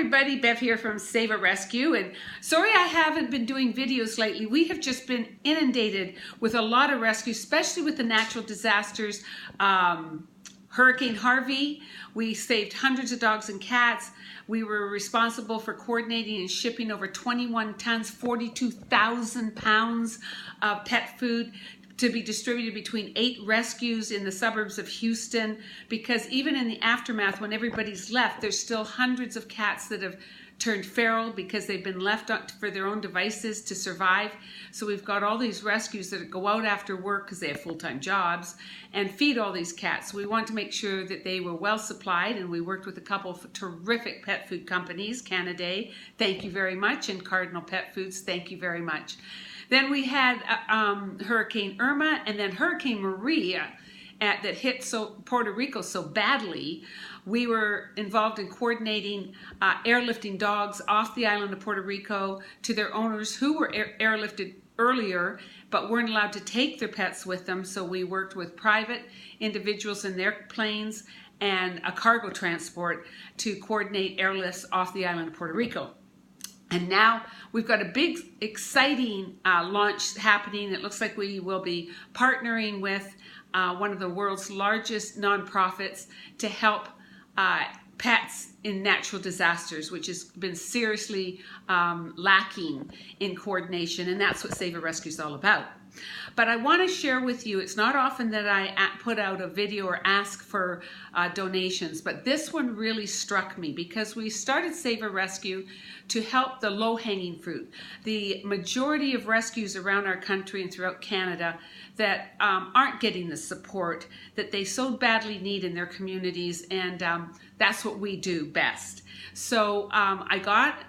everybody, Bev here from Save a Rescue, and sorry I haven't been doing videos lately. We have just been inundated with a lot of rescues, especially with the natural disasters. Hurricane Harvey, we saved hundreds of dogs and cats. We were responsible for coordinating and shipping over 21 tons, 42,000 pounds of pet food to be distributed between 8 rescues in the suburbs of Houston, because even in the aftermath, when everybody's left, there's still hundreds of cats that have turned feral because they've been left for their own devices to survive. So we've got all these rescues that go out after work because they have full-time jobs and feed all these cats. We want to make sure that they were well supplied, and we worked with a couple of terrific pet food companies, Canaday, thank you very much, and Cardinal Pet Foods, thank you very much. Then we had Hurricane Irma, and then Hurricane Maria that hit Puerto Rico so badly. We were involved in coordinating airlifting dogs off the island of Puerto Rico to their owners who were airlifted earlier but weren't allowed to take their pets with them. So we worked with private individuals in their planes and a cargo transport to coordinate airlifts off the island of Puerto Rico. And now we've got a big, exciting launch happening. It looks like we will be partnering with one of the world's largest nonprofits to help pets in natural disasters, which has been seriously lacking in coordination, and that's what Save a Rescue is all about. But I want to share with you, it's not often that I put out a video or ask for donations, but this one really struck me because we started Save a Rescue to help the low-hanging fruit. The majority of rescues around our country and throughout Canada that aren't getting the support that they so badly need in their communities, and that's what we do best. So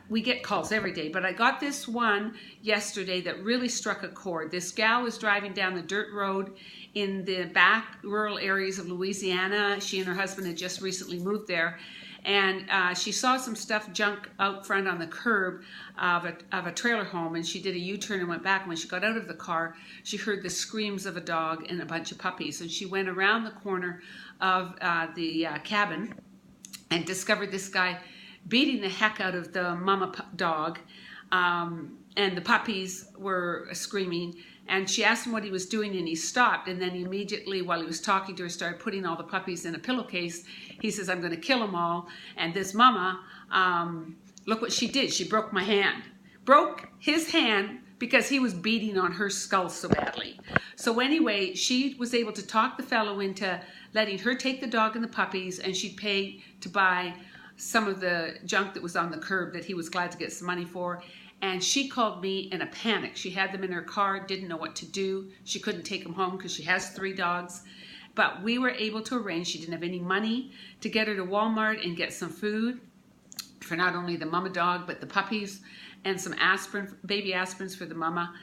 we get calls every day, but I got this one yesterday that really struck a chord. This gal was driving down the dirt road in the back rural areas of Louisiana. She and her husband had just recently moved there, and she saw some stuff junk out front on the curb of a trailer home, and she did a U-turn and went back. And when she got out of the car, she heard the screams of a dog and a bunch of puppies, and she went around the corner of the cabin and discovered this guy beating the heck out of the mama dog, and the puppies were screaming. And she asked him what he was doing, and he stopped, and then immediately, while he was talking to her, started putting all the puppies in a pillowcase. He says, "I'm going to kill them all." And this mama, look what she did. She broke my hand. Broke his hand because he was beating on her skull so badly. So anyway, she was able to talk the fellow into letting her take the dog and the puppies, and she'd pay to buy some of the junk that was on the curb that he was glad to get some money for. And she called me in a panic. She had them in her car, didn't know what to do. She couldn't take them home because she has 3 dogs. But we were able to arrange, she didn't have any money, to get her to Walmart and get some food for not only the mama dog, but the puppies, and some aspirin, baby aspirins for the mama,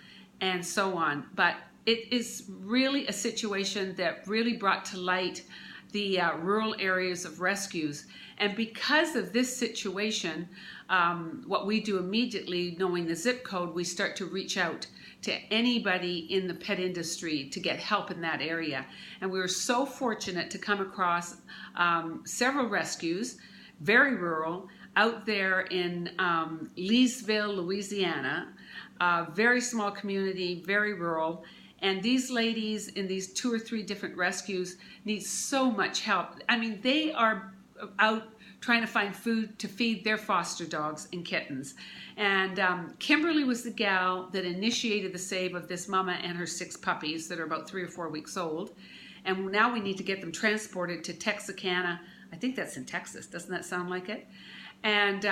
and so on. But it is really a situation that really brought to light the rural areas of rescues. And because of this situation, what we do immediately, knowing the zip code, we start to reach out to anybody in the pet industry to get help in that area. And we were so fortunate to come across several rescues, very rural, out there in Leesville, Louisiana, a very small community, very rural. And these ladies in these 2 or 3 different rescues need so much help. I mean, they are out trying to find food to feed their foster dogs and kittens. And Kimberly was the gal that initiated the save of this mama and her 6 puppies that are about 3 or 4 weeks old. And now we need to get them transported to Texarkana. I think that's in Texas. Doesn't that sound like it? And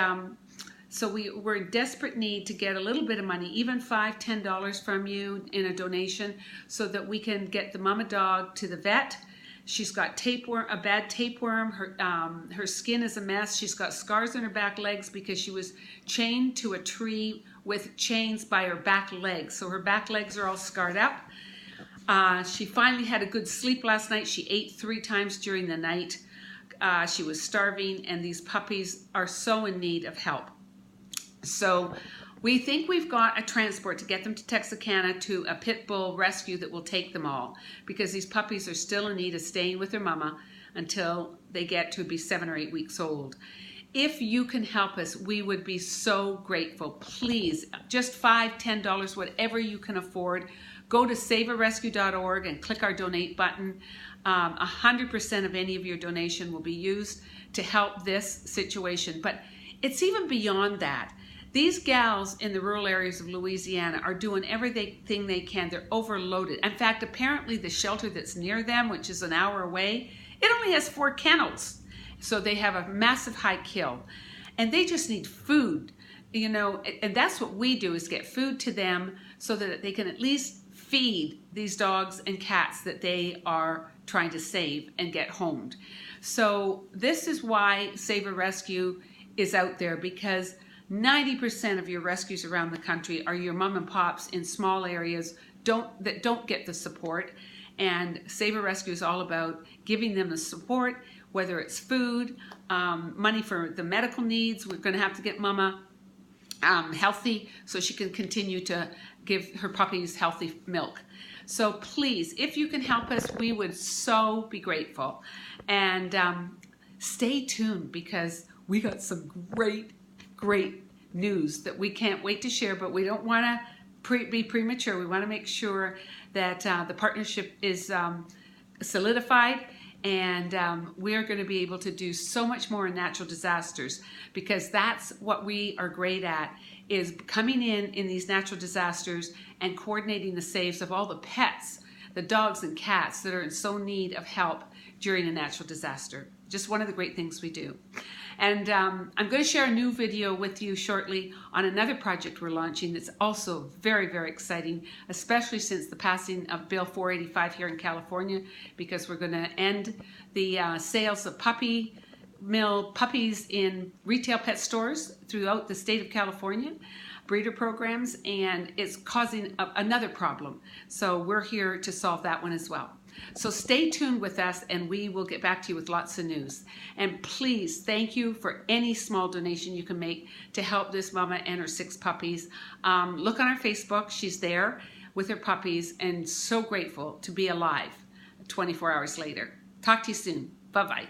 so we're in desperate need to get a little bit of money, even $5, $10 from you in a donation, so that we can get the mama dog to the vet. She's got tapeworm, a bad tapeworm. Her skin is a mess. She's got scars on her back legs because she was chained to a tree with chains by her back legs. So her back legs are all scarred up. She finally had a good sleep last night. She ate 3 times during the night. She was starving, and these puppies are so in need of help. So we think we've got a transport to get them to Texarkana to a pit bull rescue that will take them all, because these puppies are still in need of staying with their mama until they get to be 7 or 8 weeks old. If you can help us, we would be so grateful. Please, just $5, $10, whatever you can afford. Go to savearescue.org and click our donate button. 100% of any of your donation will be used to help this situation. But it's even beyond that. These gals in the rural areas of Louisiana are doing everything they can. They're overloaded. In fact, apparently the shelter that's near them, which is an hour away, it only has 4 kennels. So they have a massive high kill. And they just need food, you know, and that's what we do, is get food to them so that they can at least feed these dogs and cats that they are trying to save and get homed. So this is why Save a Rescue is out there, because 90% of your rescues around the country are your mom and pops in small areas that don't get the support. And Save a Rescue is all about giving them the support, whether it's food, money for the medical needs. We're going to have to get Mama healthy so she can continue to give her puppies healthy milk. So please, if you can help us, we would so be grateful. And stay tuned, because we got some great news that we can't wait to share, but we don't want to be premature. We want to make sure that the partnership is solidified, and we're going to be able to do so much more in natural disasters, because that's what we are great at, is coming in these natural disasters and coordinating the saves of all the pets, the dogs and cats that are in so need of help during a natural disaster. Just one of the great things we do. And I'm going to share a new video with you shortly on another project we're launching that's also very, very exciting, especially since the passing of Bill 485 here in California, because we're going to end the sales of puppies in retail pet stores throughout the state of California, breeder programs, and it's causing another problem. So we're here to solve that one as well. So stay tuned with us, and we will get back to you with lots of news. And please, thank you for any small donation you can make to help this mama and her 6 puppies. Look on our Facebook. She's there with her puppies, and so grateful to be alive 24 hours later. Talk to you soon. Bye-bye.